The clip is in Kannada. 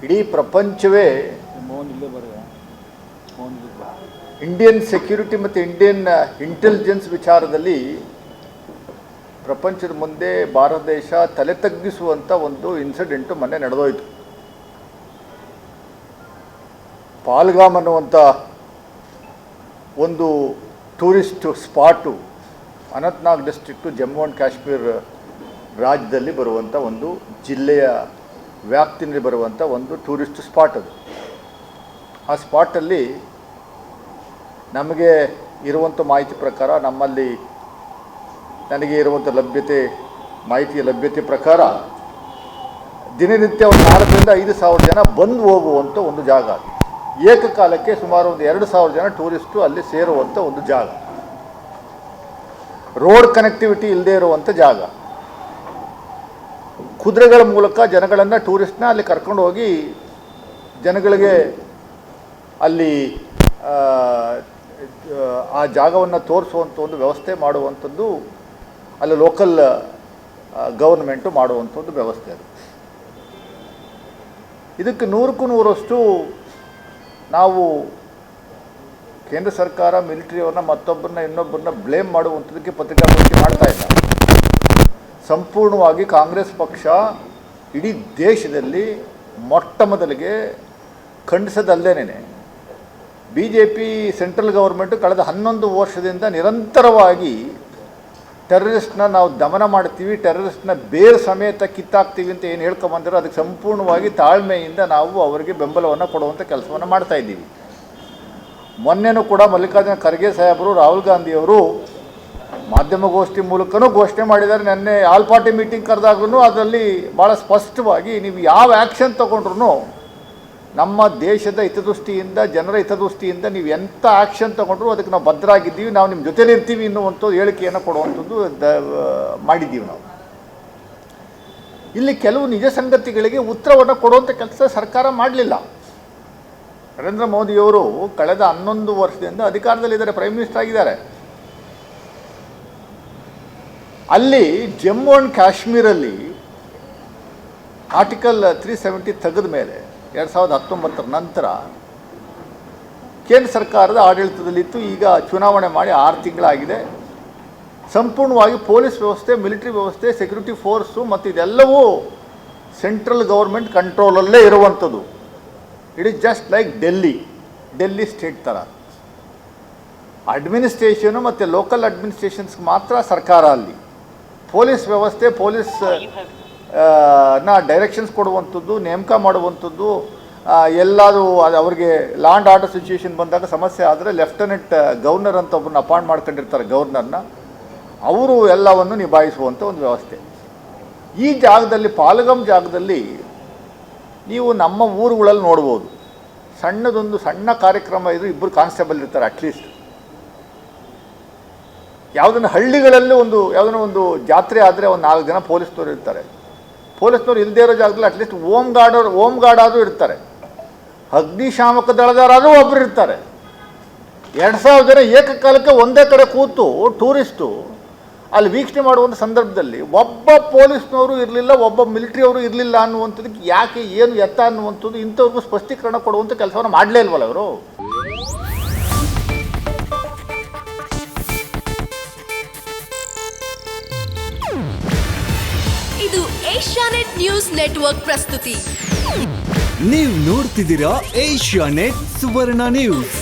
ಇಡೀ ಪ್ರಪಂಚವೇ ಇಂಡಿಯನ್ ಸೆಕ್ಯೂರಿಟಿ ಮತ್ತು ಇಂಡಿಯನ್ ಇಂಟೆಲಿಜೆನ್ಸ್ ವಿಚಾರದಲ್ಲಿ ಪ್ರಪಂಚದ ಮುಂದೆ ಭಾರತ ದೇಶ ತಲೆ ತಗ್ಗಿಸುವಂಥ ಒಂದು ಇನ್ಸಿಡೆಂಟು ಮೊನ್ನೆ ನಡೆದೋಯ್ತು. ಪಾಲ್ಗಾಮ್ ಅನ್ನುವಂಥ ಒಂದು tourist spot Anantnag district Jammu and Kashmir ರಾಜ್ಯದಲ್ಲಿ ಬರುವಂಥ ಒಂದು ಜಿಲ್ಲೆಯ ವ್ಯಾಪ್ತಿಯಲ್ಲಿ ಬರುವಂಥ ಒಂದು ಟೂರಿಸ್ಟ್ ಸ್ಪಾಟ್ ಅದು. ಆ ಸ್ಪಾಟಲ್ಲಿ ನಮಗೆ ಇರುವಂಥ ಮಾಹಿತಿ ಪ್ರಕಾರ, ನನಗೆ ಇರುವಂಥ ಮಾಹಿತಿಯ ಲಭ್ಯತೆ ಪ್ರಕಾರ ದಿನನಿತ್ಯ ಒಂದು 4,000-5,000 ಜನ ಬಂದು ಹೋಗುವಂಥ ಒಂದು ಜಾಗ. ಏಕಕಾಲಕ್ಕೆ ಸುಮಾರು ಒಂದು 2,000 ಜನ ಟೂರಿಸ್ಟು ಅಲ್ಲಿ ಸೇರುವಂಥ ಒಂದು ಜಾಗ. ರೋಡ್ ಕನೆಕ್ಟಿವಿಟಿ ಇಲ್ಲದೆ ಇರುವಂಥ ಜಾಗ. ಕುದುರೆಗಳ ಮೂಲಕ ಜನಗಳನ್ನು, ಟೂರಿಸ್ಟ್ನ ಅಲ್ಲಿ ಕರ್ಕೊಂಡು ಹೋಗಿ ಜನಗಳಿಗೆ ಅಲ್ಲಿ ಆ ಜಾಗವನ್ನು ತೋರಿಸುವಂಥ ಒಂದು ವ್ಯವಸ್ಥೆ ಮಾಡುವಂಥದ್ದು ಅಲ್ಲಿ ಲೋಕಲ್ ಗೌರ್ಮೆಂಟು ಮಾಡುವಂಥ ಒಂದು ವ್ಯವಸ್ಥೆ ಅದು. ಇದಕ್ಕೆ 100ಕ್ಕೂ 100ರಷ್ಟು ನಾವು ಕೇಂದ್ರ ಸರ್ಕಾರ ಮಿಲಿಟರಿಯವ್ರನ್ನ ಇನ್ನೊಬ್ಬರನ್ನ ಬ್ಲೇಮ್ ಮಾಡುವಂಥದ್ದಕ್ಕೆ ಪತ್ರಿಕಾಗೋಷ್ಠಿ ಮಾಡ್ತಾ ಇಲ್ಲ. ಸಂಪೂರ್ಣವಾಗಿ ಕಾಂಗ್ರೆಸ್ ಪಕ್ಷ ಇಡೀ ದೇಶದಲ್ಲಿ ಮೊಟ್ಟ ಮೊದಲಿಗೆ ಖಂಡಿಸದಲ್ಲದೇನೆ BJP ಸೆಂಟ್ರಲ್ ಗೌರ್ಮೆಂಟು ಕಳೆದ 11 ವರ್ಷದಿಂದ ನಿರಂತರವಾಗಿ ಟೆರರಿಸ್ಟ್ನ ನಾವು ದಮನ ಮಾಡ್ತೀವಿ, ಟೆರರಿಸ್ಟ್ನ ಬೇರೆ ಸಮೇತ ಕಿತ್ತಾಕ್ತೀವಿ ಅಂತ ಏನು ಹೇಳ್ಕೊಂಬಂದಿರೋ ಅದಕ್ಕೆ ಸಂಪೂರ್ಣವಾಗಿ ತಾಳ್ಮೆಯಿಂದ ನಾವು ಅವರಿಗೆ ಬೆಂಬಲವನ್ನು ಕೊಡುವಂಥ ಕೆಲಸವನ್ನು ಮಾಡ್ತಾಯಿದ್ದೀವಿ. ಮೊನ್ನೆನೂ ಕೂಡ ಮಲ್ಲಿಕಾರ್ಜುನ ಖರ್ಗೆ ಸಾಹೇಬರು, ರಾಹುಲ್ ಗಾಂಧಿಯವರು ಮಾಧ್ಯಮಗೋಷ್ಠಿ ಮೂಲಕನೂ ಘೋಷಣೆ ಮಾಡಿದ್ದಾರೆ. ನೆನ್ನೆ ಆಲ್ ಪಾರ್ಟಿ ಮೀಟಿಂಗ್ ಕರೆದಾಗ್ಲೂ ಅದರಲ್ಲಿ ಭಾಳ ಸ್ಪಷ್ಟವಾಗಿ ನೀವು ಯಾವ ಆ್ಯಕ್ಷನ್ ತೊಗೊಂಡ್ರು ನಮ್ಮ ದೇಶದ ಹಿತದೃಷ್ಟಿಯಿಂದ, ಜನರ ಹಿತದೃಷ್ಟಿಯಿಂದ ನೀವು ಎಂಥ ಆ್ಯಕ್ಷನ್ ತೊಗೊಂಡ್ರು ಅದಕ್ಕೆ ನಾವು ಭದ್ರಾಗಿದ್ದೀವಿ, ನಾವು ನಿಮ್ಮ ಜೊತೆಲಿ ಇರ್ತೀವಿ ಅನ್ನುವಂಥದ್ದು ಹೇಳಿಕೆಯನ್ನು ಕೊಡುವಂಥದ್ದು ಮಾಡಿದ್ದೀವಿ ನಾವು. ಇಲ್ಲಿ ಕೆಲವು ನಿಜ ಸಂಗತಿಗಳಿಗೆ ಉತ್ತರವನ್ನು ಕೊಡುವಂಥ ಕೆಲಸ ಸರ್ಕಾರ ಮಾಡಲಿಲ್ಲ. ನರೇಂದ್ರ ಮೋದಿಯವರು ಕಳೆದ 11 ವರ್ಷದಿಂದ ಅಧಿಕಾರದಲ್ಲಿದ್ದಾರೆ, ಪ್ರೈಮ್ ಮಿನಿಸ್ಟರ್ ಆಗಿದ್ದಾರೆ. ಅಲ್ಲಿ ಜಮ್ಮು ಆ್ಯಂಡ್ ಕಾಶ್ಮೀರಲ್ಲಿ ಆರ್ಟಿಕಲ್ 370 ತೆಗೆದ ಮೇಲೆ 2019 ನಂತರ ಕೇಂದ್ರ ಸರ್ಕಾರದ ಆಡಳಿತದಲ್ಲಿತ್ತು. ಈಗ ಚುನಾವಣೆ ಮಾಡಿ 6 ತಿಂಗಳಾಗಿದೆ. ಸಂಪೂರ್ಣವಾಗಿ ಪೊಲೀಸ್ ವ್ಯವಸ್ಥೆ, ಮಿಲಿಟರಿ ವ್ಯವಸ್ಥೆ, ಸೆಕ್ಯೂರಿಟಿ ಫೋರ್ಸು ಮತ್ತು ಇದೆಲ್ಲವೂ ಸೆಂಟ್ರಲ್ ಗೌರ್ಮೆಂಟ್ ಕಂಟ್ರೋಲಲ್ಲೇ ಇರುವಂಥದ್ದು. It is just like Delhi state ಥರ. ಅಡ್ಮಿನಿಸ್ಟ್ರೇಷನು ಮತ್ತು ಲೋಕಲ್ ಅಡ್ಮಿನಿಸ್ಟ್ರೇಷನ್ಸ್ಗೆ ಮಾತ್ರ ಸರ್ಕಾರ ಅಲ್ಲಿ. ಪೊಲೀಸ್ ವ್ಯವಸ್ಥೆ, ಡೈರೆಕ್ಷನ್ಸ್ ಕೊಡುವಂಥದ್ದು, ನೇಮಕ ಮಾಡುವಂಥದ್ದು, ಎಲ್ಲರೂ ಅದು ಅವ್ರಿಗೆ ಲಾ ಆ್ಯಂಡ್ ಆರ್ಡರ್ ಸಿಚುವೇಷನ್ ಬಂದಾಗ ಸಮಸ್ಯೆ ಆದರೆ ಲೆಫ್ಟಿನೆಂಟ್ ಗವರ್ನರ್ ಅಂತ ಒಬ್ಬರನ್ನ ಅಪಾಯಿಂಟ್ ಮಾಡ್ಕೊಂಡಿರ್ತಾರೆ, ಗವರ್ನರ್ನ, ಅವರು ಎಲ್ಲವನ್ನು ನಿಭಾಯಿಸುವಂಥ ಒಂದು ವ್ಯವಸ್ಥೆ. ಈ ಜಾಗದಲ್ಲಿ, ಪಾಲ್ಗಾಮ್ ಜಾಗದಲ್ಲಿ ನೀವು ನಮ್ಮ ಊರುಗಳಲ್ಲಿ ನೋಡ್ಬೋದು, ಸಣ್ಣ ಕಾರ್ಯಕ್ರಮ ಇದ್ದರೂ 2 ಕಾನ್ಸ್ಟೇಬಲ್ ಇರ್ತಾರೆ ಅಟ್ಲೀಸ್ಟ್. ಯಾವುದನ್ನು ಹಳ್ಳಿಗಳಲ್ಲಿ ಯಾವುದನ್ನ ಒಂದು ಜಾತ್ರೆ ಆದರೆ ಒಂದು 4 ಜನ ಪೊಲೀಸ್ನವ್ರು ಇರ್ತಾರೆ. ಪೊಲೀಸ್ನವ್ರು ಇಲ್ಲದೇ ಇರೋ ಜಾಗದಲ್ಲಿ ಅಟ್ಲೀಸ್ಟ್ ಹೋಮ್ ಗಾರ್ಡ್ ಆದರೂ ಇರ್ತಾರೆ. ಅಗ್ನಿಶಾಮಕ ದಳದವರಾದರೂ ಒಬ್ಬರು ಇರ್ತಾರೆ. 2,000 ಜನ ಏಕಕಾಲಕ್ಕೆ ಒಂದೇ ಕಡೆ ಕೂತು ಟೂರಿಸ್ಟು ಅಲ್ಲಿ ವೀಕ್ಷಣೆ ಮಾಡುವಂಥ ಸಂದರ್ಭದಲ್ಲಿ ಒಬ್ಬ ಪೊಲೀಸ್ನವರು ಇರಲಿಲ್ಲ, ಒಬ್ಬ ಮಿಲಿಟ್ರಿಯವರು ಇರಲಿಲ್ಲ ಅನ್ನುವಂಥದ್ದಕ್ಕೆ ಯಾಕೆ, ಏನು ಎತ್ತ ಅನ್ನುವಂಥದ್ದು ಇಂಥವ್ರಿಗೂ ಸ್ಪಷ್ಟೀಕರಣ ಕೊಡುವಂಥ ಕೆಲಸವನ್ನು ಮಾಡಲೇ ಇಲ್ವಲ್ಲ ಅವರು. ಇದು ಏಷ್ಯಾನೆಟ್ ನ್ಯೂಸ್ ನೆಟ್ವರ್ಕ್ ಪ್ರಸ್ತುತಿ. ನೀವು ನೋಡ್ತಿದ್ದೀರಾ ಏಷ್ಯಾನೆಟ್ ಸುವರ್ಣ ನ್ಯೂಸ್.